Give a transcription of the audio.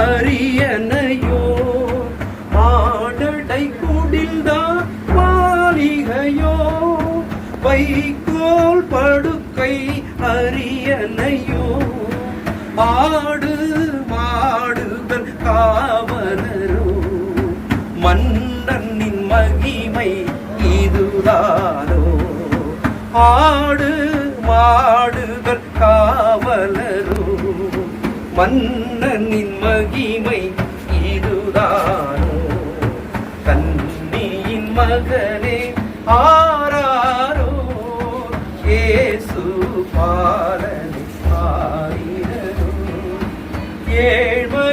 அரியணையோ ஆடடை குடில்தா மாளிகையோ வைக்கோல் படுக்கை அரியணையோ ஆடு மாடுகள் காவலரோ மன்னனின் மகிமை இதுதானோ ஆடு மாடுகள் காவலரோ மன்னனின் மகிமை